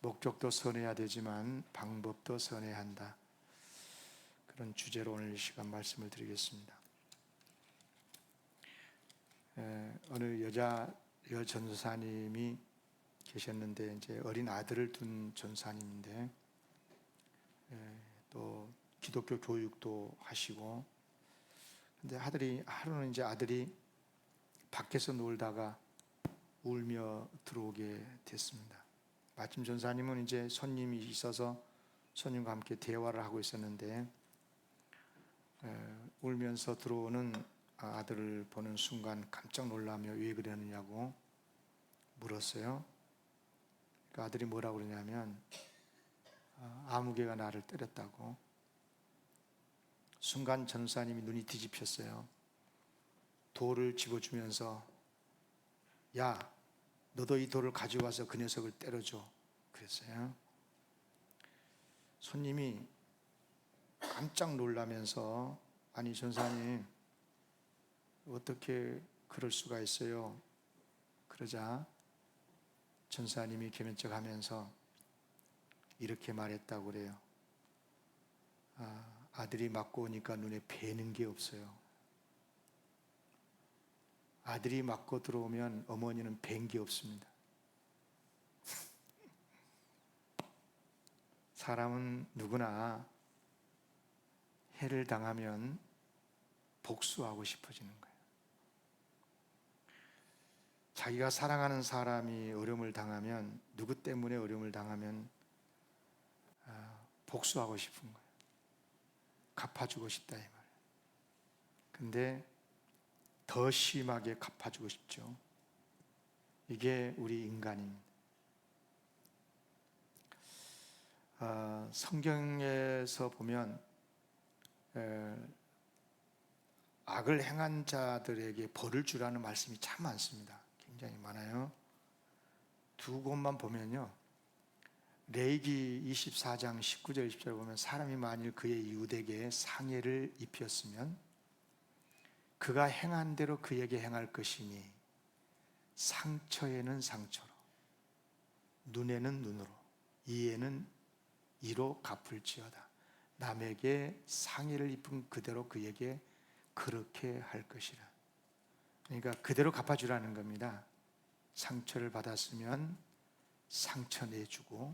목적도 선해야 되지만 방법도 선해야 한다. 그런 주제로 오늘 이 시간 말씀을 드리겠습니다. 어느 여 전사님이 계셨는데 이제 어린 아들을 둔 전사님인데 또 기독교 교육도 하시고, 근데 하루는 이제 아들이 밖에서 놀다가 울며 들어오게 됐습니다. 마침 전사님은 이제 손님이 있어서 손님과 함께 대화를 하고 있었는데 울면서 들어오는 아들을 보는 순간 깜짝 놀라며 왜 그러느냐고 물었어요. 그 아들이 뭐라고 그러냐면 아무개가 나를 때렸다고. 순간 전사님이 눈이 뒤집혔어요. 돌을 집어주면서 야, 너도 이 돌을 가지고 와서 그 녀석을 때려줘 그랬어요. 손님이 깜짝 놀라면서 아니 전사님 어떻게 그럴 수가 있어요? 그러자 전사님이 개면쩍하면서 이렇게 말했다고 그래요. 아들이 맞고 오니까 눈에 뵈는 게 없어요. 아들이 맞고 들어오면 어머니는 뵌 게 없습니다. 사람은 누구나 해를 당하면 복수하고 싶어지는 거예요. 자기가 사랑하는 사람이 어려움을 당하면, 누구 때문에 어려움을 당하면 복수하고 싶은 거예요. 갚아주고 싶다 이 말이에요. 근데 더 심하게 갚아주고 싶죠. 이게 우리 인간입니다. 성경에서 보면 악을 행한 자들에게 벌을 주라는 말씀이 참 많습니다. 굉장히 많아요. 두 곳만 보면요, 레위기 24장 19절 20절 보면 사람이 만일 그의 이웃에게 상해를 입혔으면 그가 행한 대로 그에게 행할 것이니 상처에는 상처로, 눈에는 눈으로, 이에는 이로 갚을지어다. 남에게 상해를 입은 그대로 그에게 그렇게 할 것이라. 그러니까 그대로 갚아주라는 겁니다. 상처를 받았으면 상처 내주고,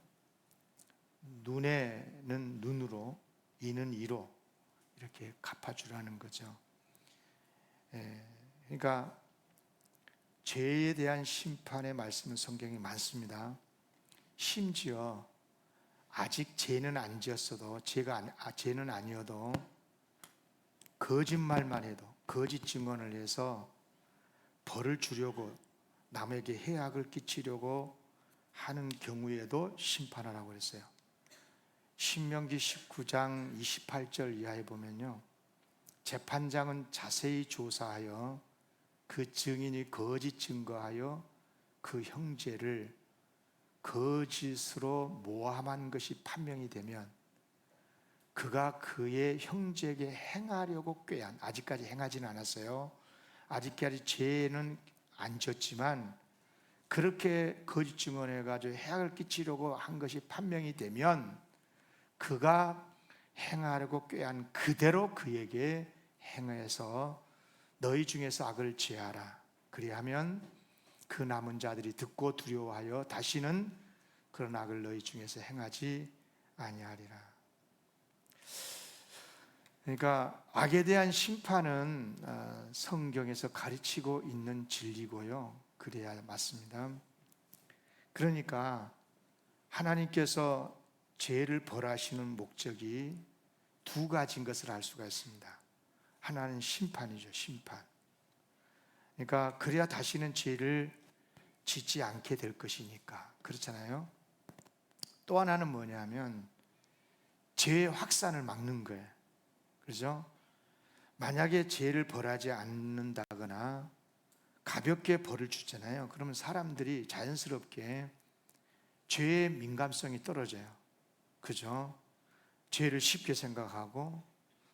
눈에는 눈으로, 이는 이로 이렇게 갚아주라는 거죠. 그러니까 죄에 대한 심판의 말씀은 성경이 많습니다. 심지어 아직 죄는 안 지었어도, 죄는 아니어도 거짓말만 해도, 거짓 증언을 해서 벌을 주려고, 남에게 해악을 끼치려고 하는 경우에도 심판하라고 그랬어요. 신명기 19장 28절 이하에 보면요, 재판장은 자세히 조사하여 그 증인이 거짓 증거하여 그 형제를 거짓으로 모함한 것이 판명이 되면 그가 그의 형제에게 행하려고 꾀한, 아직까지 행하지는 않았어요. 아직까지 죄는 안 졌지만 그렇게 거짓 증언해가지고 해악을 끼치려고 한 것이 판명이 되면 그가 행하려고 꾀한 그대로 그에게 행해서 너희 중에서 악을 제하라. 그리하면 그 남은 자들이 듣고 두려워하여 다시는 그런 악을 너희 중에서 행하지 아니하리라. 그러니까 악에 대한 심판은 성경에서 가르치고 있는 진리고요, 그래야 맞습니다. 그러니까 하나님께서 죄를 벌하시는 목적이 두 가지인 것을 알 수가 있습니다. 하나는 심판이죠, 심판. 그러니까 그래야 다시는 죄를 짓지 않게 될 것이니까. 그렇잖아요. 또 하나는 뭐냐면 죄의 확산을 막는 거예요. 그렇죠? 만약에 죄를 벌하지 않는다거나 가볍게 벌을 주잖아요. 그러면 사람들이 자연스럽게 죄의 민감성이 떨어져요. 그죠? 죄를 쉽게 생각하고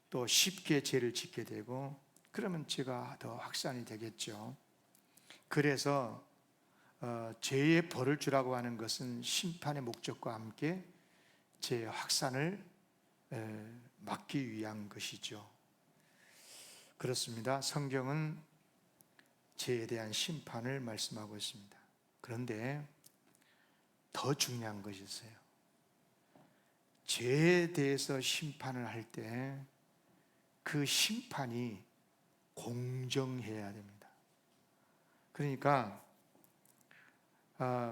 또 쉽게 죄를 짓게 되고, 그러면 죄가 더 확산이 되겠죠. 그래서 죄의 벌을 주라고 하는 것은 심판의 목적과 함께 죄의 확산을 막기 위한 것이죠. 그렇습니다. 성경은 죄에 대한 심판을 말씀하고 있습니다. 그런데 더 중요한 것이 있어요. 죄에 대해서 심판을 할 때 그 심판이 공정해야 됩니다. 그러니까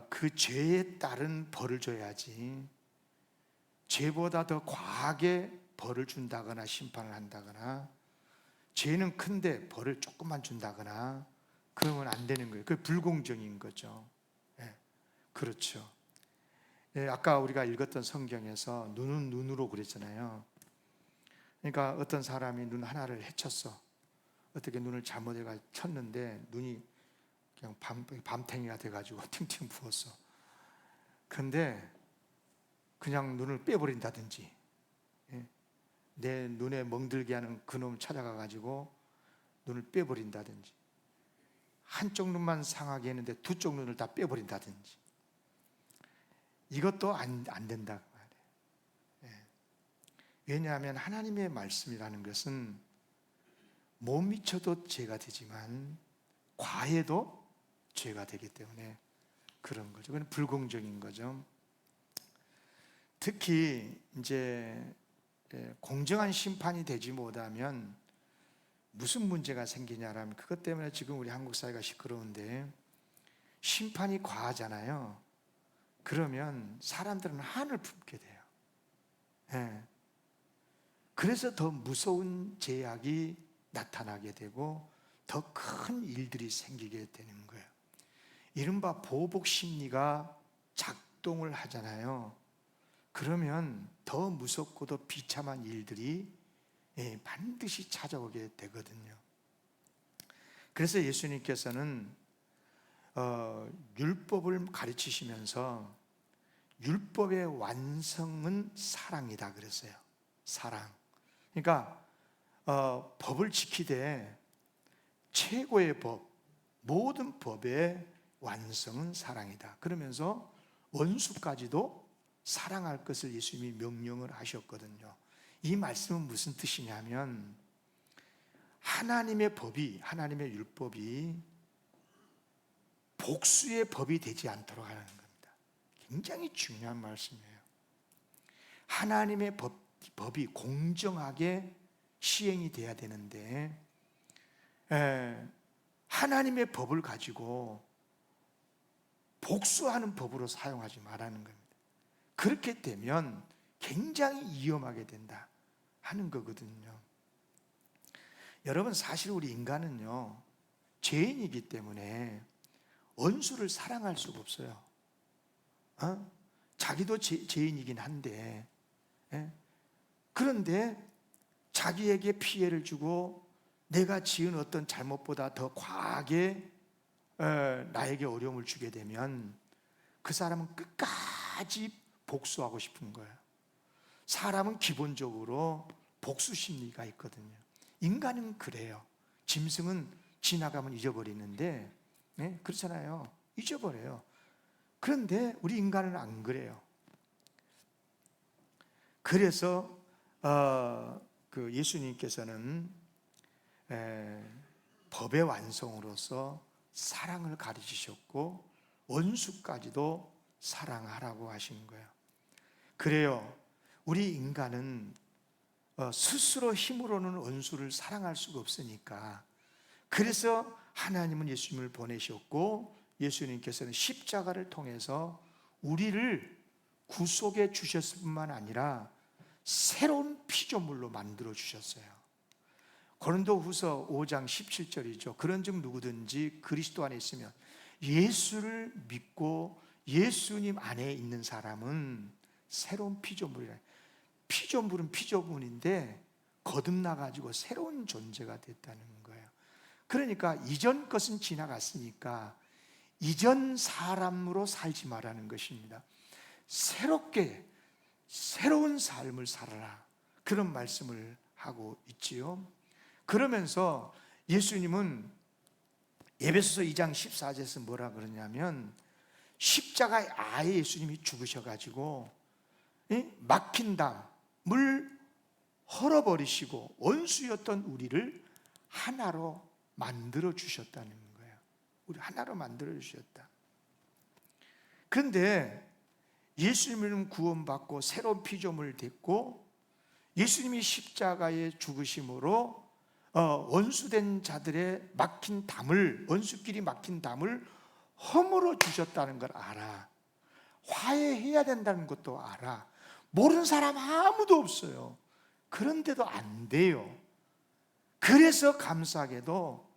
그 죄에 따른 벌을 줘야지, 죄보다 더 과하게 벌을 준다거나 심판을 한다거나, 죄는 큰데 벌을 조금만 준다거나 그러면 안 되는 거예요. 그게 불공정인 거죠. 예, 그렇죠. 예, 아까 우리가 읽었던 성경에서 눈은 눈으로 그랬잖아요. 그러니까 어떤 사람이 눈 하나를 해쳤어. 어떻게 눈을 잘못해가 쳤는데 눈이 그냥 밤탱이가 돼가지고 팅팅 부었어. 근데 그냥 눈을 빼버린다든지, 내 눈에 멍들게 하는 그놈 찾아가가지고 눈을 빼버린다든지, 한쪽 눈만 상하게 했는데 두 쪽 눈을 다 빼버린다든지, 이것도 안 된다 말이에요. 왜냐하면 하나님의 말씀이라는 것은 못 미쳐도 죄가 되지만 과해도 죄가 되기 때문에 그런 거죠. 그건 불공정인 거죠. 특히 이제 공정한 심판이 되지 못하면 무슨 문제가 생기냐라면, 그것 때문에 지금 우리 한국 사회가 시끄러운데, 심판이 과하잖아요. 그러면 사람들은 한을 품게 돼요. 예. 그래서 더 무서운 제약이 나타나게 되고 더 큰 일들이 생기게 되는 거예요. 이른바 보복 심리가 작동을 하잖아요. 그러면 더 무섭고도 비참한 일들이 반드시 찾아오게 되거든요. 그래서 예수님께서는 율법을 가르치시면서 율법의 완성은 사랑이다 그랬어요. 사랑. 그러니까 법을 지키되 최고의 법, 모든 법의 완성은 사랑이다. 그러면서 원수까지도 사랑할 것을 예수님이 명령을 하셨거든요. 이 말씀은 무슨 뜻이냐면, 하나님의 법이, 하나님의 율법이 복수의 법이 되지 않도록 하는 겁니다. 굉장히 중요한 말씀이에요. 하나님의 법이 공정하게 시행이 돼야 되는데, 하나님의 법을 가지고 복수하는 법으로 사용하지 말라는 겁니다. 그렇게 되면 굉장히 위험하게 된다 하는 거거든요. 여러분, 사실 우리 인간은요, 죄인이기 때문에 원수를 사랑할 수가 없어요. 자기도 죄인이긴 한데, 그런데 자기에게 피해를 주고 내가 지은 어떤 잘못보다 더 과하게 나에게 어려움을 주게 되면 그 사람은 끝까지 복수하고 싶은 거예요. 사람은 기본적으로 복수 심리가 있거든요. 인간은 그래요. 짐승은 지나가면 잊어버리는데, 그렇잖아요. 잊어버려요. 그런데 우리 인간은 안 그래요. 그래서 그 예수님께서는 법의 완성으로서 사랑을 가르치셨고 원수까지도 사랑하라고 하신 거예요. 그래요. 우리 인간은 스스로 힘으로는 원수를 사랑할 수가 없으니까, 그래서 하나님은 예수님을 보내셨고 예수님께서는 십자가를 통해서 우리를 구속해 주셨을 뿐만 아니라 새로운 피조물로 만들어 주셨어요. 고린도후서 5장 17절이죠. 그런즉 누구든지 그리스도 안에 있으면, 예수를 믿고 예수님 안에 있는 사람은 새로운 피조물이라. 피조물은 피조물인데 거듭나가지고 새로운 존재가 됐다는 거예요. 그러니까 이전 것은 지나갔으니까 이전 사람으로 살지 말라는 것입니다. 새롭게 새로운 삶을 살아라, 그런 말씀을 하고 있지요. 그러면서 예수님은 에베소서 2장 14절에서 뭐라 그러냐면, 십자가에 아예 예수님이 죽으셔가지고 막힌 담을 헐어버리시고 원수였던 우리를 하나로 만들어 주셨다는 거예요. 우리 하나로 만들어 주셨다. 그런데 예수님은 구원받고 새로운 피조물 됐고 예수님이 십자가에 죽으심으로 원수된 자들의 막힌 담을, 원수끼리 막힌 담을 허물어 주셨다는 걸 알아. 화해해야 된다는 것도 알아. 모르는 사람 아무도 없어요. 그런데도 안 돼요. 그래서 감사하게도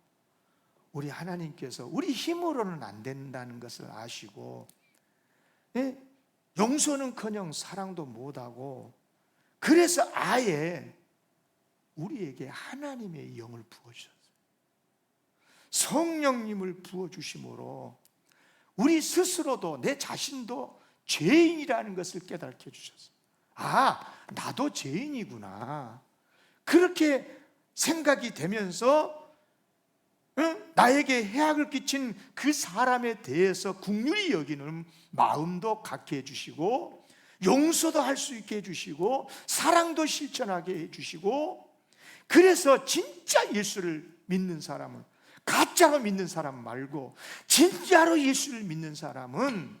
우리 하나님께서 우리 힘으로는 안 된다는 것을 아시고 용서는커녕 사랑도 못하고 그래서 아예 우리에게 하나님의 영을 부어주셨어요. 성령님을 부어주심으로 우리 스스로도 내 자신도 죄인이라는 것을 깨닫게 해주셨어요. 아, 나도 죄인이구나. 그렇게 생각이 되면서 나에게 해악을 끼친 그 사람에 대해서 긍휼히 여기는 마음도 갖게 해주시고 용서도 할 수 있게 해주시고 사랑도 실천하게 해주시고 그래서 진짜 예수를 믿는 사람은 가짜로 믿는 사람 말고 진짜로 예수를 믿는 사람은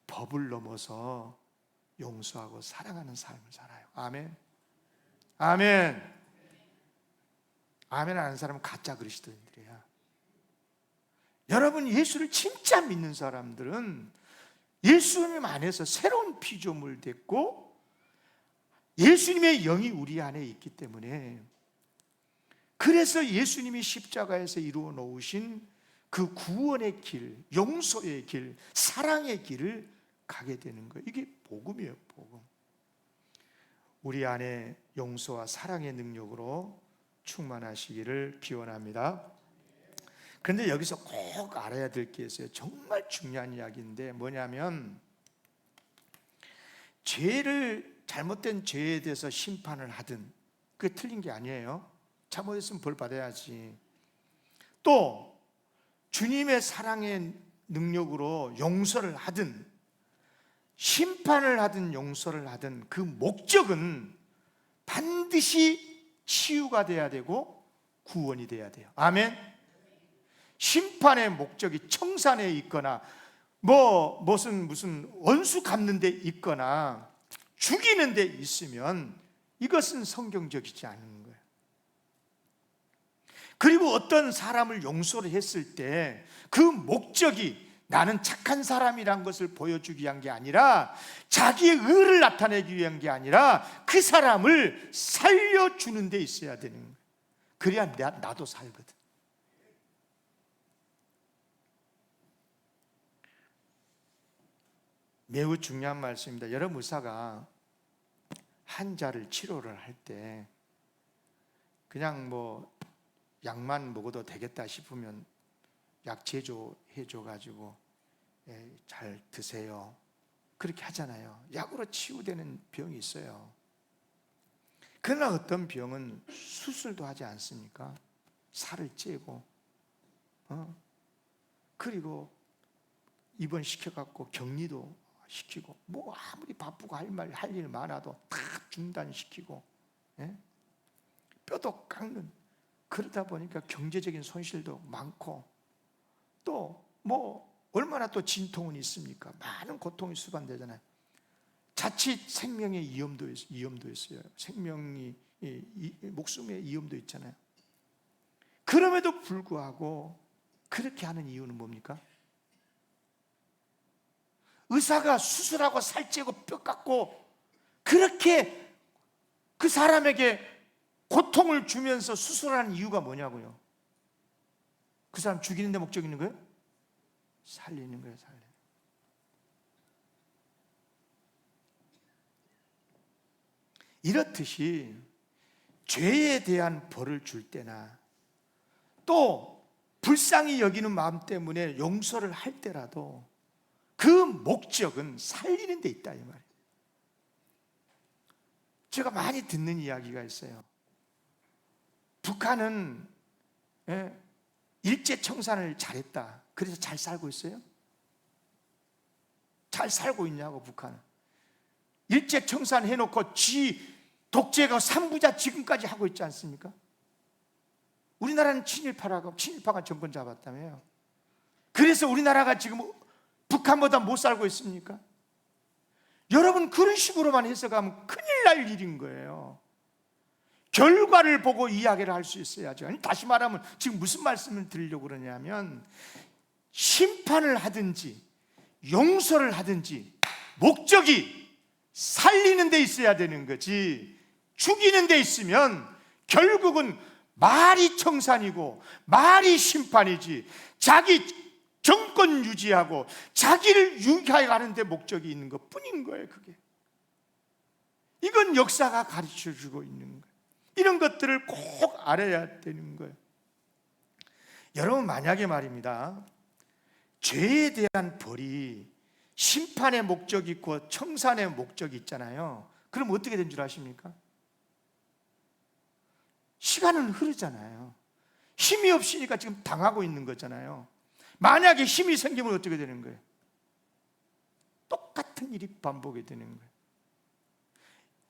법을 넘어서 용서하고 사랑하는 삶을 살아요. 아멘. 아멘. 아멘 하는 사람은 가짜 그리스도인들이야. 여러분, 예수를 진짜 믿는 사람들은 예수님 안에서 새로운 피조물 됐고 예수님의 영이 우리 안에 있기 때문에 그래서 예수님이 십자가에서 이루어 놓으신 그 구원의 길, 용서의 길, 사랑의 길을 가게 되는 거예요. 이게 복음이에요, 복음. 우리 안에 용서와 사랑의 능력으로 충만하시기를 기원합니다. 그런데 여기서 꼭 알아야 될 게 있어요. 정말 중요한 이야기인데 뭐냐면 잘못된 죄에 대해서 심판을 하든 그게 틀린 게 아니에요. 잘못했으면 벌 받아야지. 또 주님의 사랑의 능력으로 용서를 하든 심판을 하든 용서를 하든 그 목적은 반드시 치유가 돼야 되고 구원이 돼야 돼요. 아멘. 심판의 목적이 청산에 있거나 무슨 원수 갚는 데 있거나 죽이는 데 있으면 이것은 성경적이지 않은 거예요. 그리고 어떤 사람을 용서를 했을 때 그 목적이 나는 착한 사람이란 것을 보여주기 위한 게 아니라 자기의 의를 나타내기 위한 게 아니라 그 사람을 살려주는 데 있어야 되는 거예요. 그래야 나도 살거든. 매우 중요한 말씀입니다. 여러분, 의사가 환자를 치료를 할 때 그냥 약만 먹어도 되겠다 싶으면 약 제조해줘가지고 잘 드세요 그렇게 하잖아요. 약으로 치유되는 병이 있어요. 그러나 어떤 병은 수술도 하지 않습니까? 살을 째고 그리고 입원시켜갖고 격리도 시키고 아무리 바쁘고 할 일 많아도 다 중단시키고 뼈도 깎는, 그러다 보니까 경제적인 손실도 많고 또 얼마나 또 진통은 있습니까? 많은 고통이 수반되잖아요. 자칫 생명의 위험도 있어요. 생명이 목숨의 위험도 있잖아요. 그럼에도 불구하고 그렇게 하는 이유는 뭡니까? 의사가 수술하고 살찌고 뼈 깎고 그렇게 그 사람에게 고통을 주면서 수술하는 이유가 뭐냐고요? 그 사람 죽이는 데 목적이 있는 거예요? 살리는 거예요, 살리는. 이렇듯이 죄에 대한 벌을 줄 때나 또 불쌍히 여기는 마음 때문에 용서를 할 때라도 그 목적은 살리는 데 있다 이 말이에요. 제가 많이 듣는 이야기가 있어요. 북한은 일제 청산을 잘했다. 그래서 잘 살고 있어요? 잘 살고 있냐고. 북한은 일제 청산해놓고 지 독재가 3부자 지금까지 하고 있지 않습니까? 우리나라는 친일파가 정권 잡았다며요. 그래서 우리나라가 지금 북한보다 못 살고 있습니까? 여러분, 그런 식으로만 해석하면 큰일 날 일인 거예요. 결과를 보고 이야기를 할 수 있어야죠. 아니, 다시 말하면 지금 무슨 말씀을 드리려고 그러냐면, 심판을 하든지 용서를 하든지 목적이 살리는 데 있어야 되는 거지, 죽이는 데 있으면 결국은 말이 청산이고 말이 심판이지, 자기 정권 유지하고 자기를 유지해 가는 데 목적이 있는 것 뿐인 거예요. 그게, 이건 역사가 가르쳐 주고 있는 거예요. 이런 것들을 꼭 알아야 되는 거예요. 여러분, 만약에 말입니다, 죄에 대한 벌이 심판의 목적이 있고 청산의 목적이 있잖아요. 그럼 어떻게 된 줄 아십니까? 시간은 흐르잖아요. 힘이 없으니까 지금 당하고 있는 거잖아요. 만약에 힘이 생기면 어떻게 되는 거예요? 똑같은 일이 반복이 되는 거예요.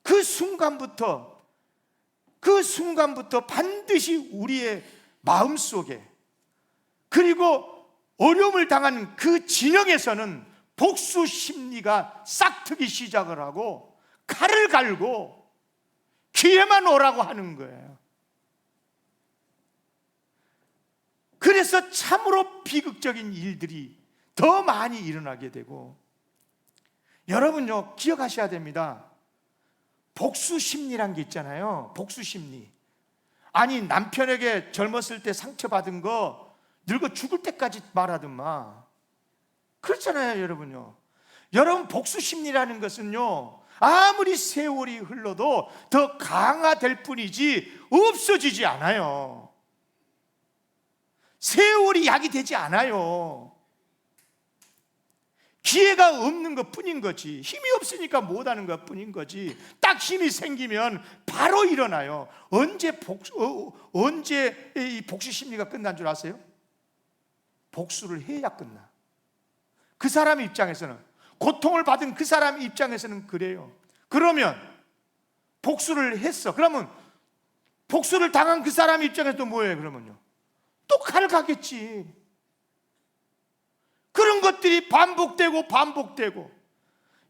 그 순간부터 반드시 우리의 마음속에, 그리고 어려움을 당한 그 진영에서는 복수 심리가 싹트기 시작을 하고 칼을 갈고 기회만 오라고 하는 거예요. 그래서 참으로 비극적인 일들이 더 많이 일어나게 되고, 여러분요, 기억하셔야 됩니다. 복수 심리란 게 있잖아요. 복수 심리. 아니, 남편에게 젊었을 때 상처받은 거 늙어 죽을 때까지 말하더만, 그렇잖아요. 여러분요, 여러분, 복수 심리라는 것은요, 아무리 세월이 흘러도 더 강화될 뿐이지 없어지지 않아요. 세월이 약이 되지 않아요. 기회가 없는 것 뿐인 거지, 힘이 없으니까 못하는 것 뿐인 거지. 딱 힘이 생기면 바로 일어나요. 언제 이 복수 심리가 끝난 줄 아세요? 복수를 해야 끝나. 그 사람 입장에서는, 고통을 받은 그 사람 입장에서는 그래요. 그러면 복수를 했어. 그러면 복수를 당한 그 사람 입장에서도 뭐예요? 그러면요, 또 칼을 가겠지. 그런 것들이 반복되고,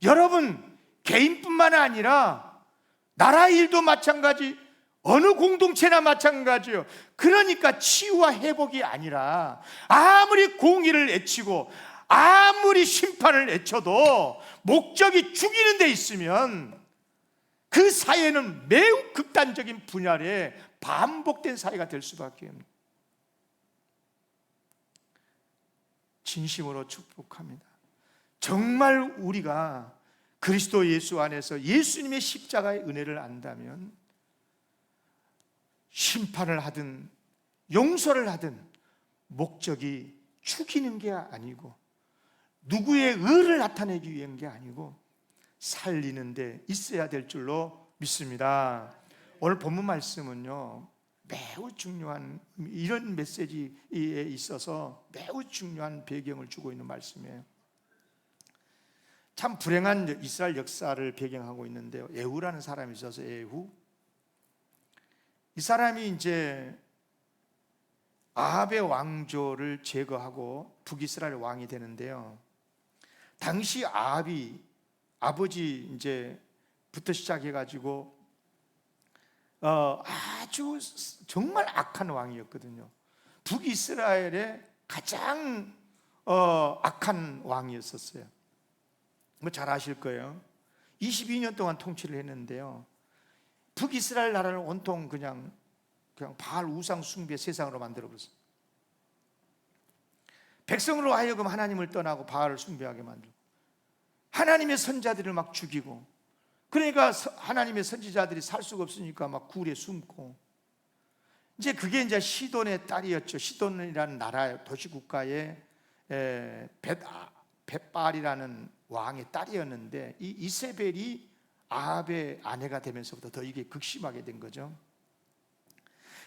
여러분, 개인뿐만 아니라 나라 일도 마찬가지, 어느 공동체나 마찬가지예요. 그러니까 치유와 회복이 아니라, 아무리 공의를 외치고 아무리 심판을 외쳐도 목적이 죽이는 데 있으면 그 사회는 매우 극단적인 분열에 반복된 사회가 될 수밖에 없습니다. 진심으로 축복합니다. 정말 우리가 그리스도 예수 안에서 예수님의 십자가의 은혜를 안다면, 심판을 하든 용서를 하든 목적이 죽이는 게 아니고, 누구의 의를 나타내기 위한 게 아니고 살리는 데 있어야 될 줄로 믿습니다. 오늘 본문 말씀은요, 매우 중요한, 이런 메시지에 있어서 매우 중요한 배경을 주고 있는 말씀이에요. 참 불행한 이스라엘 역사를 배경하고 있는데요, 에후라는 사람이 있어서, 에후, 이 사람이 이제 아합의 왕조를 제거하고 북이스라엘 왕이 되는데요, 당시 아합이 아버지 이제부터 시작해가지고 아주 정말 악한 왕이었거든요. 북이스라엘의 가장 악한 왕이었었어요. 뭐 잘 아실 거예요. 22년 동안 통치를 했는데요, 북이스라엘 나라를 온통 그냥 바알 우상 숭배 세상으로 만들어버렸어요. 백성으로 하여금 하나님을 떠나고 바알을 숭배하게 만들고, 하나님의 선자들을 막 죽이고, 그러니까 하나님의 선지자들이 살 수가 없으니까 막 굴에 숨고, 이제 그게 이제 시돈의 딸이었죠. 시돈이라는 나라 도시국가의 벳발이라는 왕의 딸이었는데, 이 이세벨이 아합의 아내가 되면서부터 더 이게 극심하게 된 거죠.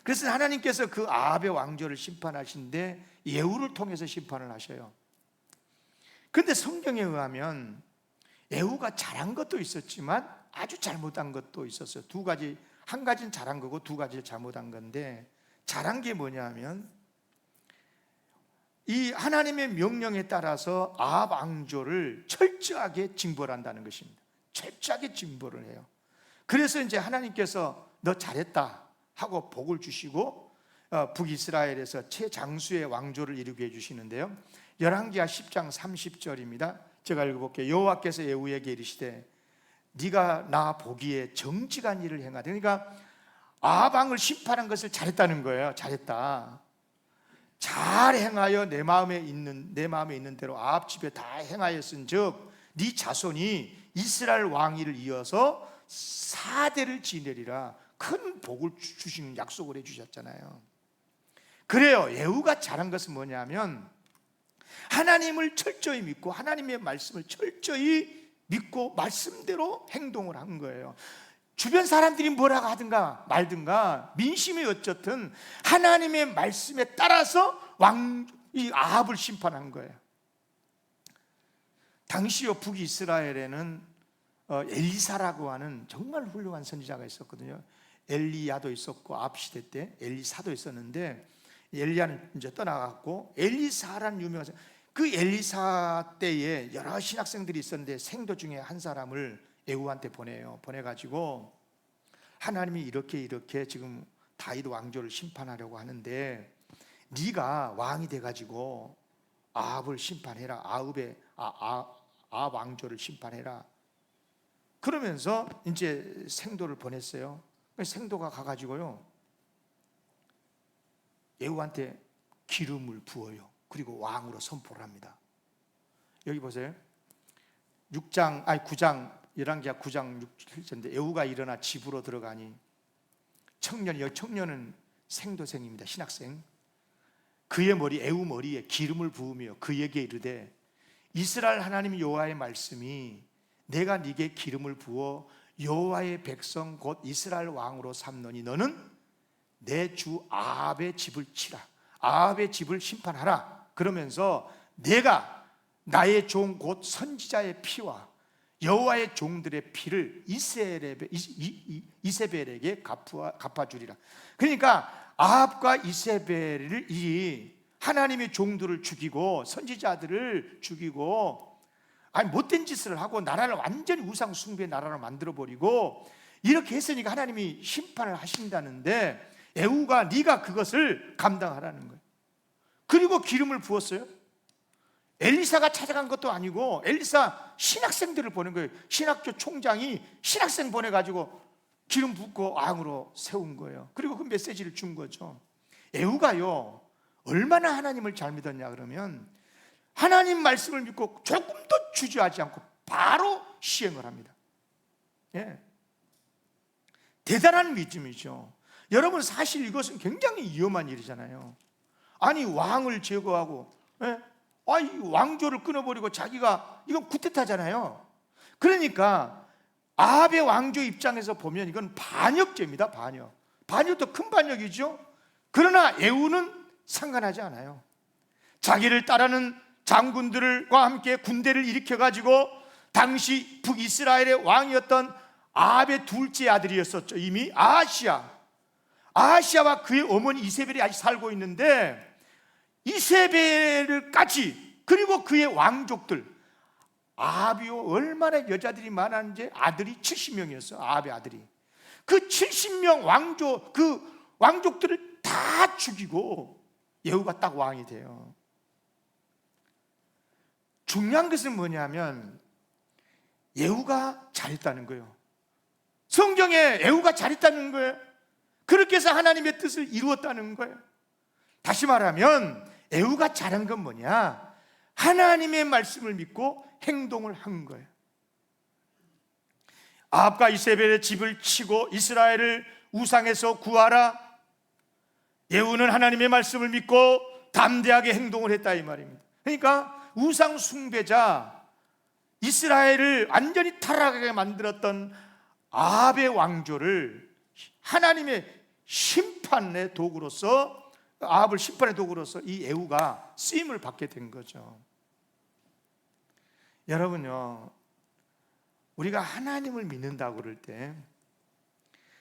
그래서 하나님께서 그 아합의 왕조를 심판하신데 예후를 통해서 심판을 하셔요. 그런데 성경에 의하면 에후가 잘한 것도 있었지만 아주 잘못한 것도 있었어요. 두 가지, 한 가지는 잘한 거고 두 가지를 잘못한 건데, 잘한 게 뭐냐면 이 하나님의 명령에 따라서 아합 왕조를 철저하게 징벌한다는 것입니다. 철저하게 징벌을 해요. 그래서 이제 하나님께서 너 잘했다 하고 복을 주시고 북이스라엘에서 최장수의 왕조를 이루게 해주시는데요, 열왕기하 10장 30절입니다. 제가 읽어볼게요. 여호와께서 에후에게 이르시되 네가 나 보기에 정직한 일을 행하되, 그러니까 아합 왕을 심판한 것을 잘했다는 거예요. 잘했다, 잘 행하여 내 마음에 있는 대로 아합 집에 다 행하였은즉 네 자손이 이스라엘 왕위를 이어서 4대를 지내리라. 큰 복을 주시는 약속을 해주셨잖아요. 그래요. 에후가 잘한 것은 뭐냐면 하나님을 철저히 믿고 하나님의 말씀을 철저히 믿고 말씀대로 행동을 한 거예요. 주변 사람들이 뭐라고 하든가 말든가 민심이 어쨌든 하나님의 말씀에 따라서 이 아합을 심판한 거예요. 당시요 북이스라엘에는 엘리사라고 하는 정말 훌륭한 선지자가 있었거든요. 엘리야도 있었고 아합 시대 때 엘리사도 있었는데, 엘리야는 이제 떠나갔고 엘리사라는 유명한, 그 엘리사 때에 여러 신학생들이 있었는데 생도 중에 한 사람을 에후한테 보내요. 보내가지고 하나님이 이렇게 지금 다윗 왕조를 심판하려고 하는데 네가 왕이 돼가지고 아합을 심판해라. 아합 왕조를 심판해라. 그러면서 이제 생도를 보냈어요. 생도가 가가지고요 에후한테 기름을 부어요. 그리고 왕으로 선포를 합니다. 여기 보세요. 9장, 열왕기하 9장 6절인데 에후가 일어나 집으로 들어가니 청년은 생도생입니다. 신학생. 그의 에후 머리에 기름을 부으며 그에게 이르되 이스라엘 하나님 여호와의 말씀이 내가 네게 기름을 부어 여호와의 백성 곧 이스라엘 왕으로 삼노니 너는 내 주 아합의 집을 치라. 아합의 집을 심판하라. 그러면서 내가 나의 종 곧 선지자의 피와 여호와의 종들의 피를 이세벨에게 갚아주리라. 그러니까 아합과 이세벨을 이 하나님의 종들을 죽이고 선지자들을 죽이고 못된 짓을 하고 나라를 완전히 우상 숭배의 나라로 만들어버리고 이렇게 했으니까 하나님이 심판을 하신다는데, 에후가 네가 그것을 감당하라는 거예요. 그리고 기름을 부었어요. 엘리사가 찾아간 것도 아니고 엘리사 신학생들을 보낸 거예요. 신학교 총장이 신학생 보내가지고 기름 붓고 왕으로 세운 거예요. 그리고 그 메시지를 준 거죠. 에후가요 얼마나 하나님을 잘 믿었냐 그러면 하나님 말씀을 믿고 조금도 주저하지 않고 바로 시행을 합니다. 예. 대단한 믿음이죠. 여러분, 사실 이것은 굉장히 위험한 일이잖아요. 아니 왕을 제거하고 왕조를 끊어버리고 자기가, 이건 쿠데타잖아요. 그러니까 아합의 왕조 입장에서 보면 이건 반역죄입니다. 반역도 큰 반역이죠. 그러나 에후는 상관하지 않아요. 자기를 따르는 장군들과 함께 군대를 일으켜가지고 당시 북이스라엘의 왕이었던 아합의 둘째 아들이었었죠. 이미 아하시아와 그의 어머니 이세벨이 아직 살고 있는데, 이세벨까지 그리고 그의 왕족들, 아합이요 얼마나 여자들이 많았는지 아들이 70명이었어요. 아합의 아들이. 그 70명 왕족들을 다 죽이고 에후가 딱 왕이 돼요. 중요한 것은 뭐냐면 에후가 잘했다는 거예요. 성경에 에후가 잘했다는 거예요. 그렇게 해서 하나님의 뜻을 이루었다는 거예요. 다시 말하면 에후가 잘한 건 뭐냐? 하나님의 말씀을 믿고 행동을 한 거예요. 아합과 이세벨의 집을 치고 이스라엘을 우상에서 구하라. 에후는 하나님의 말씀을 믿고 담대하게 행동을 했다 이 말입니다. 그러니까 우상 숭배자, 이스라엘을 완전히 타락하게 만들었던 아합의 왕조를 하나님의 심판의 도구로서, 아합을 심판의 도구로서 이 에후가 쓰임을 받게 된 거죠. 여러분요, 우리가 하나님을 믿는다고 그럴 때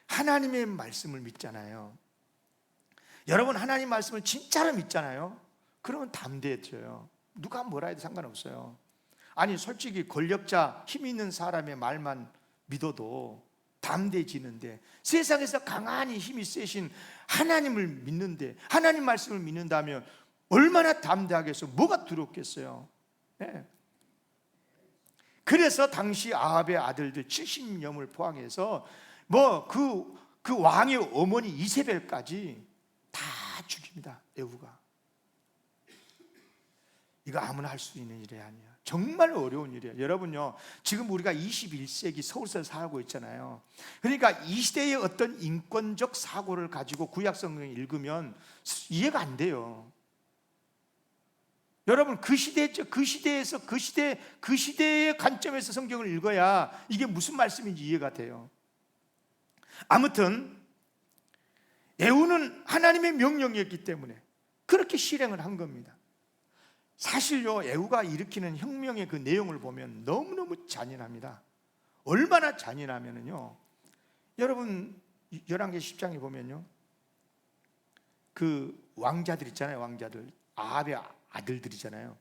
하나님의 말씀을 믿잖아요. 여러분 하나님 말씀을 진짜로 믿잖아요. 그러면 담대해져요. 누가 뭐라 해도 상관없어요. 아니 솔직히 권력자, 힘 있는 사람의 말만 믿어도 담대해지는데, 세상에서 강하니 힘이 세신 하나님을 믿는데, 하나님 말씀을 믿는다면 얼마나 담대하겠어요. 뭐가 두렵겠어요. 네. 그래서 당시 아합의 아들들 70명을 포함해서 그 왕의 어머니 이세벨까지 다 죽입니다. 에후가. 이거 아무나 할 수 있는 일이 아니야. 정말 어려운 일이에요. 여러분요, 지금 우리가 21세기 서울에서 살고 있잖아요. 그러니까 이 시대의 어떤 인권적 사고를 가지고 구약 성경을 읽으면 이해가 안 돼요. 여러분 그 시대의 관점에서 성경을 읽어야 이게 무슨 말씀인지 이해가 돼요. 아무튼 에후는 하나님의 명령이었기 때문에 그렇게 실행을 한 겁니다. 사실요, 에후가 일으키는 혁명의 그 내용을 보면 너무너무 잔인합니다. 얼마나 잔인하면요, 여러분 열왕기 10장에 보면요, 그 왕자들 있잖아요. 왕자들, 아합의 아들들이잖아요.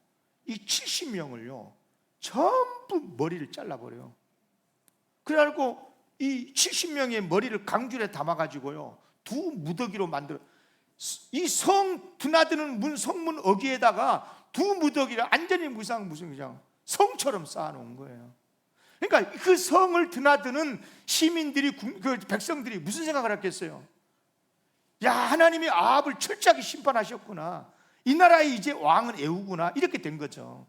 이 70명을요 전부 머리를 잘라버려요. 그래갖고 이 70명의 머리를 강줄에 담아가지고요 두 무더기로 만들어, 이 성 드나드는 성문 어귀에다가 두 무더기를 완전히 무슨 그냥 성처럼 쌓아놓은 거예요. 그러니까 그 성을 드나드는 시민들이, 그 백성들이 무슨 생각을 했겠어요? 야, 하나님이 아합을 철저하게 심판하셨구나, 이 나라의 이제 왕은 에후구나, 이렇게 된 거죠.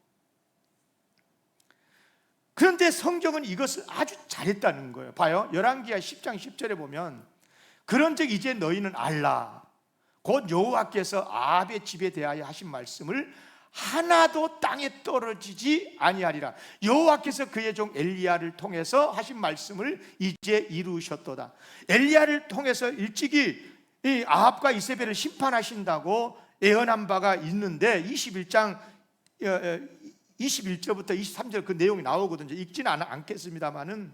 그런데 성경은 이것을 아주 잘했다는 거예요. 봐요, 열왕기하 10장 10절에 보면, 그런즉 이제 너희는 알라, 곧 여호와께서 아합의 집에 대하여 하신 말씀을 하나도 땅에 떨어지지 아니하리라. 여호와께서 그의 종 엘리야를 통해서 하신 말씀을 이제 이루셨도다. 엘리야를 통해서 일찍이 이 아합과 이세벨을 심판하신다고 예언한 바가 있는데, 21장 21절부터 23절 그 내용이 나오거든요. 읽지는 않겠습니다만은,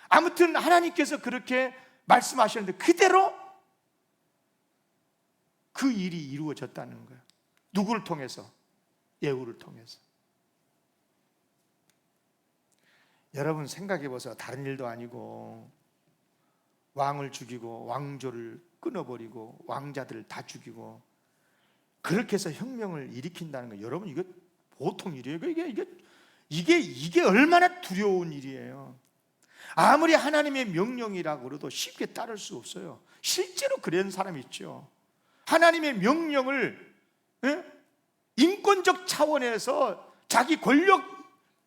아무튼 하나님께서 그렇게 말씀하셨는데 그대로 그 일이 이루어졌다는 거예요. 누구를 통해서? 예후를 통해서. 여러분 생각해 보세요. 다른 일도 아니고 왕을 죽이고 왕조를 끊어버리고 왕자들을 다 죽이고 그렇게 해서 혁명을 일으킨다는 거, 여러분 이거 보통 일이에요. 이게 얼마나 두려운 일이에요. 아무리 하나님의 명령이라고 그래도 쉽게 따를 수 없어요. 실제로 그런 사람이 있죠. 하나님의 명령을 인권적 차원에서, 자기 권력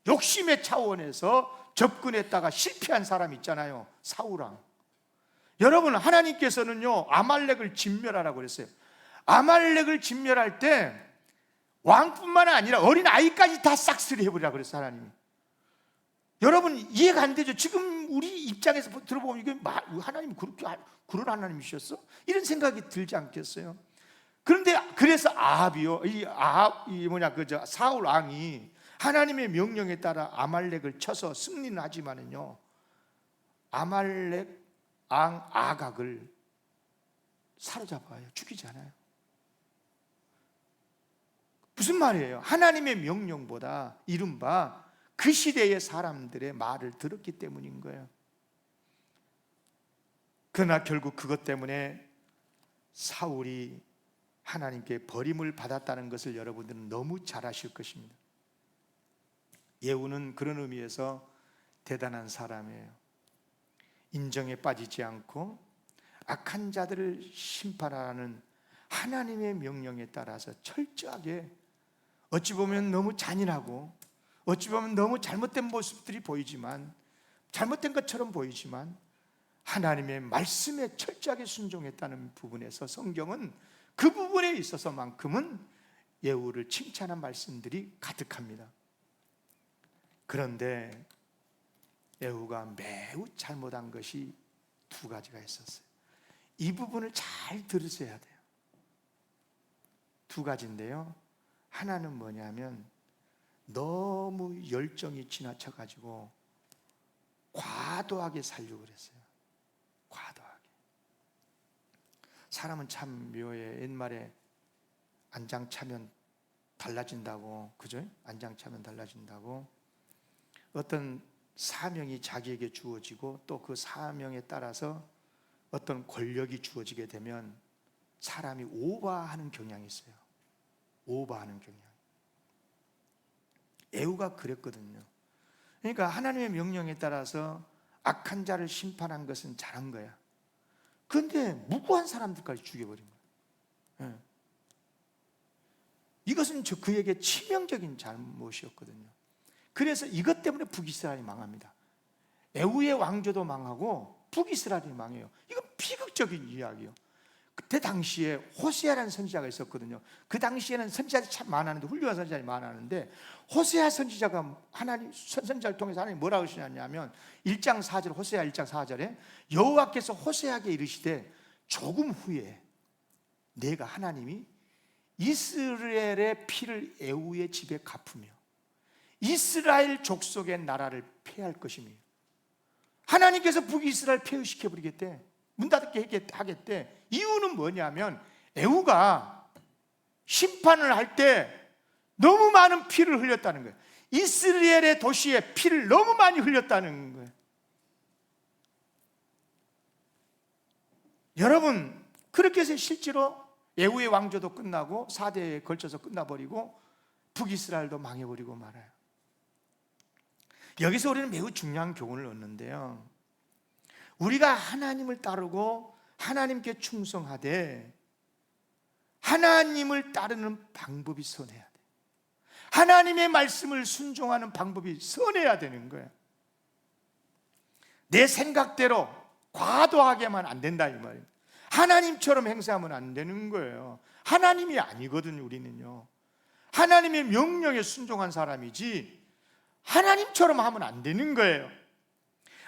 욕심의 차원에서 접근했다가 실패한 사람 있잖아요. 사울왕. 여러분 하나님께서는요 아말렉을 진멸하라고 그랬어요. 아말렉을 진멸할 때 왕뿐만 아니라 어린 아이까지 다 싹쓸이 해버리라고 그랬어요, 하나님이. 여러분 이해가 안 되죠? 지금 우리 입장에서 들어보면 이게 하나님 그렇게 그런 하나님이셨어? 이런 생각이 들지 않겠어요? 그런데 그래서 아합이요, 사울 왕이 하나님의 명령에 따라 아말렉을 쳐서 승리는 하지만은요, 아말렉 왕 아각을 사로잡아요. 죽이지 않아요. 무슨 말이에요? 하나님의 명령보다 이른바 그 시대의 사람들의 말을 들었기 때문인 거예요. 그러나 결국 그것 때문에 사울이 하나님께 버림을 받았다는 것을 여러분들은 너무 잘 아실 것입니다. 예후는 그런 의미에서 대단한 사람이에요. 인정에 빠지지 않고 악한 자들을 심판하는 하나님의 명령에 따라서 철저하게, 어찌 보면 너무 잔인하고 어찌 보면 너무 잘못된 모습들이 보이지만, 잘못된 것처럼 보이지만 하나님의 말씀에 철저하게 순종했다는 부분에서 성경은 그 부분에 있어서만큼은 예후를 칭찬한 말씀들이 가득합니다. 그런데 예후가 매우 잘못한 것이 두 가지가 있었어요. 이 부분을 잘 들으셔야 돼요. 두 가지인데요, 하나는 뭐냐면 너무 열정이 지나쳐가지고 과도하게 살려고 그랬어요. 과도하게. 사람은 참 묘해. 옛말에 안장 차면 달라진다고, 그죠? 안장 차면 달라진다고. 어떤 사명이 자기에게 주어지고 또 그 사명에 따라서 어떤 권력이 주어지게 되면 사람이 오버하는 경향이 있어요. 오버하는 경향. 에후가 그랬거든요. 그러니까 하나님의 명령에 따라서 악한 자를 심판한 것은 잘한 거야. 그런데 무고한 사람들까지 죽여버린 거예요. 예. 이것은 그에게 치명적인 잘못이었거든요. 그래서 이것 때문에 북이스라엘이 망합니다. 에후의 왕조도 망하고 북이스라엘이 망해요. 이건 비극적인 이야기예요. 그때 당시에 호세아라는 선지자가 있었거든요. 그 당시에는 선지자들이 참 많았는데, 훌륭한 선지자들이 많았는데, 호세아 선지자가 하나님 선지자를 통해서 하나님 뭐라고 하시냐면 1장 4절, 호세아 1장 4절에 여호와께서 호세아에게 이르시되 조금 후에 내가 하나님이 이스라엘의 피를 에후의 집에 갚으며 이스라엘 족속의 나라를 폐할 것이며, 하나님께서 북이스라엘 폐허시켜버리겠대. 문 닫게 하겠대. 이유는 뭐냐면 에후가 심판을 할 때 너무 많은 피를 흘렸다는 거예요. 이스라엘의 도시에 피를 너무 많이 흘렸다는 거예요. 여러분, 그렇게 해서 실제로 에후의 왕조도 끝나고 4대에 걸쳐서 끝나버리고 북이스라엘도 망해버리고 말아요. 여기서 우리는 매우 중요한 교훈을 얻는데요, 우리가 하나님을 따르고 하나님께 충성하되 하나님을 따르는 방법이 선해야 돼. 하나님의 말씀을 순종하는 방법이 선해야 되는 거예요. 내 생각대로 과도하게만 안 된다 이 말이에요. 하나님처럼 행사하면 안 되는 거예요. 하나님이 아니거든요. 우리는요, 하나님의 명령에 순종한 사람이지 하나님처럼 하면 안 되는 거예요.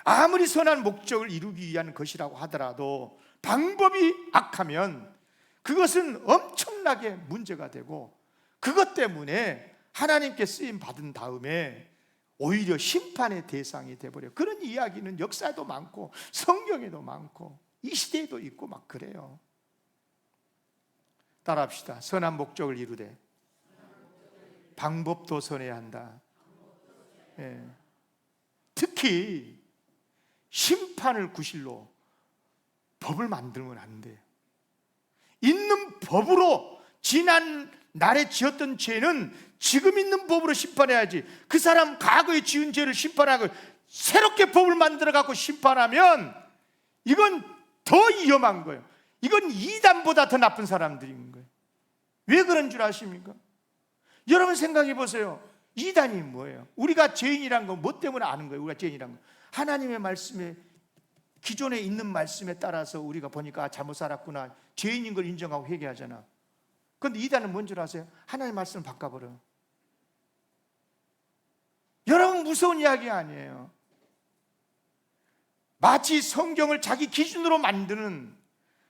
아무리 선한 목적을 이루기 위한 것이라고 하더라도 방법이 악하면 그것은 엄청나게 문제가 되고, 그것 때문에 하나님께 쓰임 받은 다음에 오히려 심판의 대상이 되어버려요. 그런 이야기는 역사에도 많고 성경에도 많고 이 시대에도 있고 막 그래요. 따라합시다. 선한 목적을 이루되 방법도 선해야 한다. 예. 특히 심판을 구실로 법을 만들면 안 돼요. 있는 법으로, 지난 날에 지었던 죄는 지금 있는 법으로 심판해야지. 그 사람 과거에 지은 죄를 심판하고 새롭게 법을 만들어 갖고 심판하면 이건 더 위험한 거예요. 이건 이단보다 더 나쁜 사람들인 거예요. 왜 그런 줄 아십니까? 여러분 생각해 보세요. 이단이 뭐예요? 우리가 죄인이란 건 뭐 때문에 아는 거예요? 우리가 죄인이란 건 하나님의 말씀에, 기존에 있는 말씀에 따라서 우리가 보니까 잘못 살았구나, 죄인인 걸 인정하고 회개하잖아. 그런데 이단은 뭔 줄 아세요? 하나님의 말씀을 바꿔버려. 여러분, 무서운 이야기 아니에요. 마치 성경을 자기 기준으로 만드는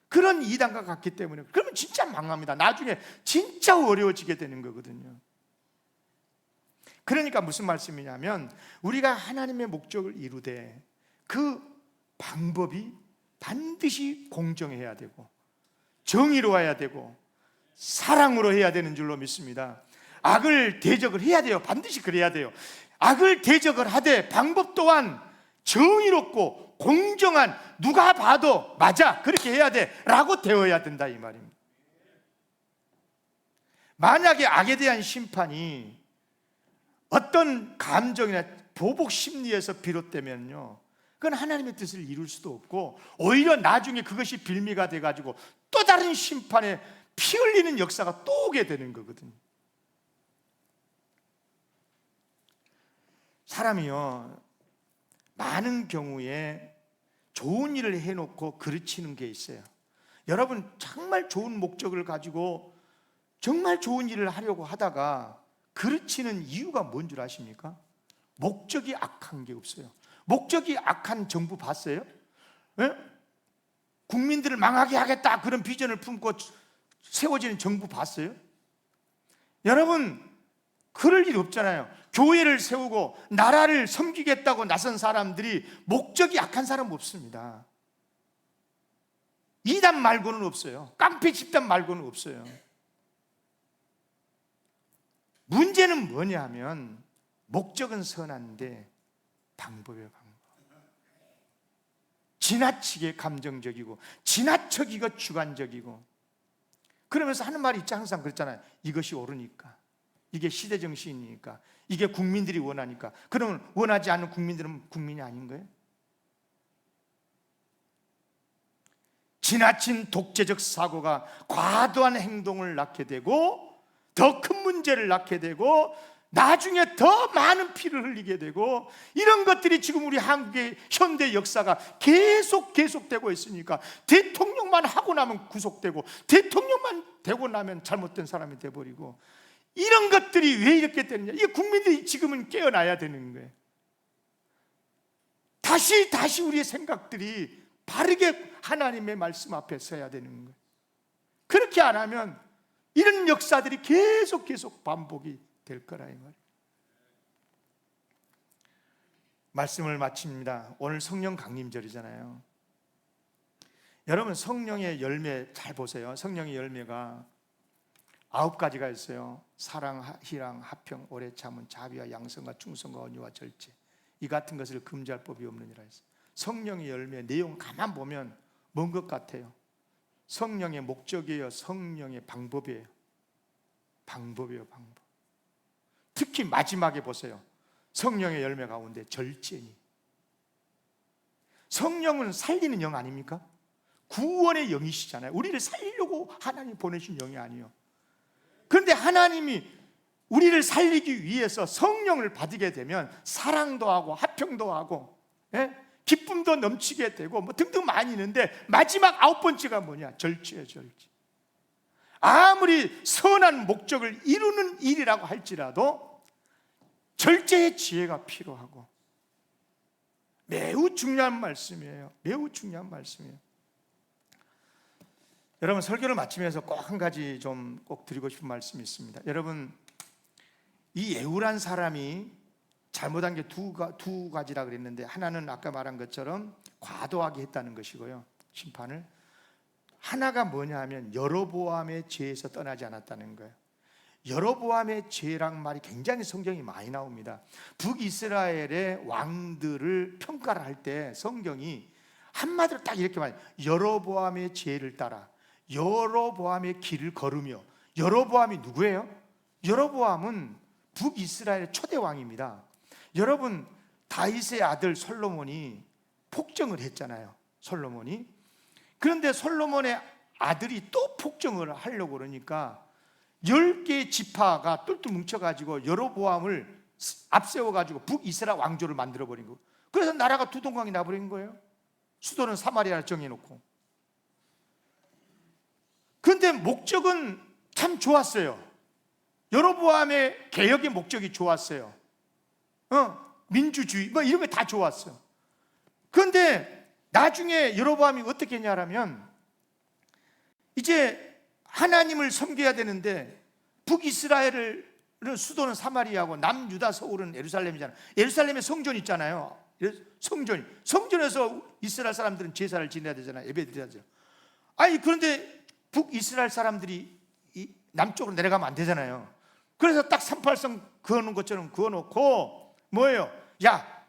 그런 이단과 같기 때문에, 그러면 진짜 망합니다. 나중에 진짜 어려워지게 되는 거거든요. 그러니까 무슨 말씀이냐면, 우리가 하나님의 목적을 이루되 그 방법이 반드시 공정해야 되고 정의로워야 되고 사랑으로 해야 되는 줄로 믿습니다. 악을 대적을 해야 돼요. 반드시 그래야 돼요. 악을 대적을 하되 방법 또한 정의롭고 공정한, 누가 봐도 맞아, 그렇게 해야 돼 라고 되어야 된다 이 말입니다. 만약에 악에 대한 심판이 어떤 감정이나 보복 심리에서 비롯되면요, 그건 하나님의 뜻을 이룰 수도 없고 오히려 나중에 그것이 빌미가 돼가지고 또 다른 심판에 피 흘리는 역사가 또 오게 되는 거거든요. 사람이요, 많은 경우에 좋은 일을 해놓고 그르치는 게 있어요. 여러분, 정말 좋은 목적을 가지고 정말 좋은 일을 하려고 하다가 그르치는 이유가 뭔 줄 아십니까? 목적이 악한 게 없어요. 목적이 악한 정부 봤어요? 예? 국민들을 망하게 하겠다 그런 비전을 품고 세워지는 정부 봤어요? 여러분, 그럴 일 없잖아요. 교회를 세우고 나라를 섬기겠다고 나선 사람들이 목적이 약한 사람 없습니다. 이단 말고는 없어요. 깡패 집단 말고는 없어요. 문제는 뭐냐 하면 목적은 선한데 방법이에요. 방법. 지나치게 감정적이고 지나치게 주관적이고, 그러면서 하는 말이 있지, 항상 그랬잖아요. 이것이 옳으니까, 이게 시대 정신이니까, 이게 국민들이 원하니까. 그러면 원하지 않는 국민들은 국민이 아닌 거예요? 지나친 독재적 사고가 과도한 행동을 낳게 되고 더 큰 문제를 낳게 되고 나중에 더 많은 피를 흘리게 되고, 이런 것들이 지금 우리 한국의 현대 역사가 계속되고 있으니까 대통령만 하고 나면 구속되고 대통령만 되고 나면 잘못된 사람이 돼버리고, 이런 것들이 왜 이렇게 되느냐. 이 국민들이 지금은 깨어나야 되는 거예요. 다시 우리의 생각들이 바르게 하나님의 말씀 앞에 서야 되는 거예요. 그렇게 안 하면 이런 역사들이 계속 반복이 될 거라 이 말이에요. 말씀을 마칩니다. 오늘 성령 강림절이잖아요. 여러분, 성령의 열매 잘 보세요. 성령의 열매가 9가지가 있어요. 사랑, 희랑, 화평, 오래 참은, 자비와 양성과 충성과 온유와 절제, 이 같은 것을 금지할 법이 없느니라 했어요. 성령의 열매 내용 가만 보면 뭔 것 같아요? 성령의 목적이에요? 성령의 방법이에요? 방법이에요. 방법. 특히 마지막에 보세요. 성령의 열매 가운데 절제니. 성령은 살리는 영 아닙니까? 구원의 영이시잖아요. 우리를 살리려고 하나님 보내신 영이 아니에요. 그런데 하나님이 우리를 살리기 위해서 성령을 받게 되면 사랑도 하고 화평도 하고, 기쁨도 넘치게 되고 뭐 등등 많이 있는데, 마지막 9번째가 뭐냐? 절제예요. 절제. 아무리 선한 목적을 이루는 일이라고 할지라도 절제의 지혜가 필요하고, 매우 중요한 말씀이에요. 매우 중요한 말씀이에요. 여러분, 설교를 마치면서 꼭 한 가지 좀 꼭 드리고 싶은 말씀이 있습니다. 여러분, 이 예후란 사람이 잘못한 게 두 가지라 그랬는데, 하나는 아까 말한 것처럼 과도하게 했다는 것이고요, 심판을. 하나가 뭐냐 하면 여로보암의 죄에서 떠나지 않았다는 거예요. 여로보암의 죄랑 말이 굉장히 성경이 많이 나옵니다. 북이스라엘의 왕들을 평가를 할 때 성경이 한마디로 딱 이렇게 말해요. 여로보암의 죄를 따라 여로보암의 길을 걸으며. 여로보암이 누구예요? 여로보암은 북이스라엘의 초대 왕입니다. 여러분, 다윗의 아들 솔로몬이 폭정을 했잖아요. 솔로몬이. 그런데 솔로몬의 아들이 또 폭정을 하려고 그러니까 10개의 지파가 똘똘 뭉쳐가지고 여로보암을 앞세워가지고 북이스라엘 왕조를 만들어버린 거예요. 그래서 나라가 두 동강이 나버린 거예요. 수도는 사마리아를 정해놓고. 그런데 목적은 참 좋았어요. 여로보암의 개혁의 목적이 좋았어요. 민주주의 뭐 이런 게 다 좋았어요. 그런데 나중에 여로보암이 어떻게 했냐면, 이제 하나님을 섬겨야 되는데 북이스라엘은 수도는 사마리아고 남유다 서울은 예루살렘이잖아요. 예루살렘에 성전 있잖아요. 성전에서 이스라엘 사람들은 제사를 지내야 되잖아요. 예배드려야 되잖아요. 아니, 그런데 북이스라엘 사람들이 남쪽으로 내려가면 안 되잖아요. 그래서 딱 38성 그어놓은 것처럼 그어놓고 뭐예요? 야,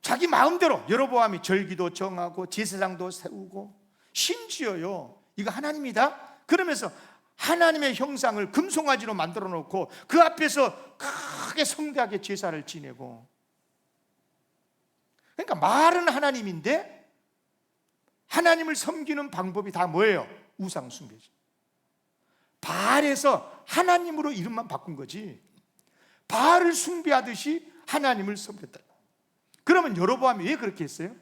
자기 마음대로 여로보암이 절기도 정하고 제사장도 세우고, 심지어요, 이거 하나님이다? 그러면서 하나님의 형상을 금송아지로 만들어 놓고 그 앞에서 크게 성대하게 제사를 지내고. 그러니까 말은 하나님인데 하나님을 섬기는 방법이 다 뭐예요? 우상 숭배죠. 바알에서 하나님으로 이름만 바꾼 거지, 바알을 숭배하듯이 하나님을 섬겼다. 그러면 여로보암이 왜 그렇게 했어요?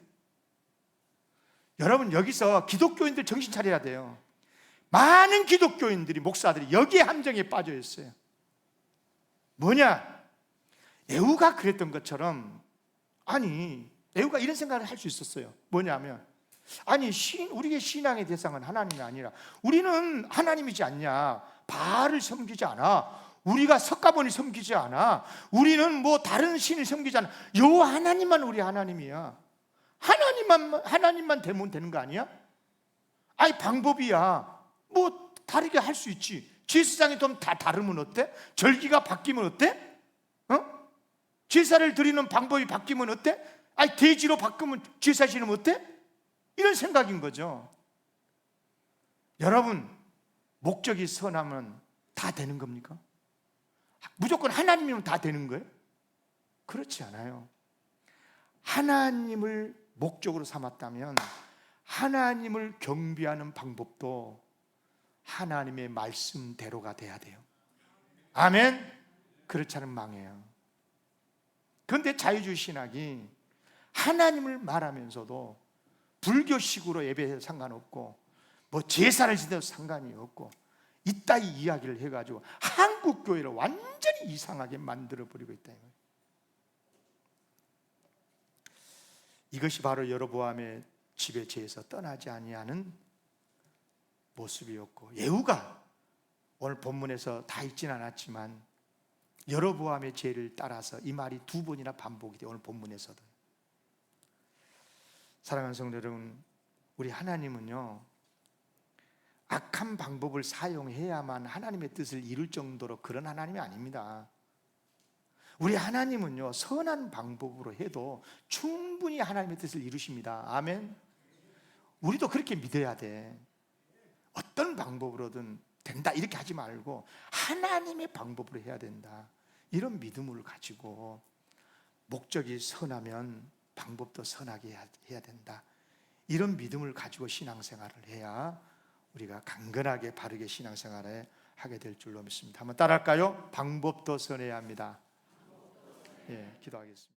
여러분, 여기서 기독교인들 정신 차려야 돼요. 많은 기독교인들이, 목사들이 여기에 함정에 빠져 있어요. 뭐냐? 예후가 그랬던 것처럼, 아니, 예후가 이런 생각을 할 수 있었어요. 뭐냐면, 아니, 우리의 신앙의 대상은 하나님이 아니라 우리는 하나님이지 않냐, 바알을 섬기지 않아. 우리가 석가모니 섬기지 않아. 우리는 뭐 다른 신을 섬기지 않아. 여호와 하나님만 우리 하나님이야. 하나님만 되면 되는 거 아니야? 아니 방법이야. 뭐 다르게 할 수 있지. 제사장이 좀 다 다르면 어때? 절기가 바뀌면 어때? 제사를 드리는 방법이 바뀌면 어때? 아니 돼지로 바꾸면 제사 지내면 어때? 이런 생각인 거죠. 여러분, 목적이 선하면 다 되는 겁니까? 무조건 하나님이면 다 되는 거예요? 그렇지 않아요. 하나님을 목적으로 삼았다면 하나님을 경배하는 방법도 하나님의 말씀대로가 돼야 돼요. 아멘? 그렇지 않으면 망해요. 그런데 자유주의 신학이 하나님을 말하면서도 불교식으로 예배해도 상관없고 뭐 제사를 지내도 상관이 없고 이따위 이야기를 해가지고 한국 교회를 완전히 이상하게 만들어버리고 있다. 이것이 바로 여로보암의 집에 죄에서 떠나지 아니하는 모습이었고, 예후가 오늘 본문에서 다 읽진 않았지만 여로보암의 죄를 따라서 이 말이 두 번이나 반복이 돼요. 오늘 본문에서도. 사랑하는 성도 여러분, 우리 하나님은요 악한 방법을 사용해야만 하나님의 뜻을 이룰 정도로 그런 하나님이 아닙니다. 우리 하나님은요 선한 방법으로 해도 충분히 하나님의 뜻을 이루십니다. 아멘. 우리도 그렇게 믿어야 돼. 어떤 방법으로든 된다 이렇게 하지 말고 하나님의 방법으로 해야 된다, 이런 믿음을 가지고 목적이 선하면 방법도 선하게 해야 된다, 이런 믿음을 가지고 신앙생활을 해야 우리가 강건하게 바르게 신앙생활을 하게 될 줄로 믿습니다. 한번 따라할까요? 방법도 선해야 합니다. 예, 기도하겠습니다.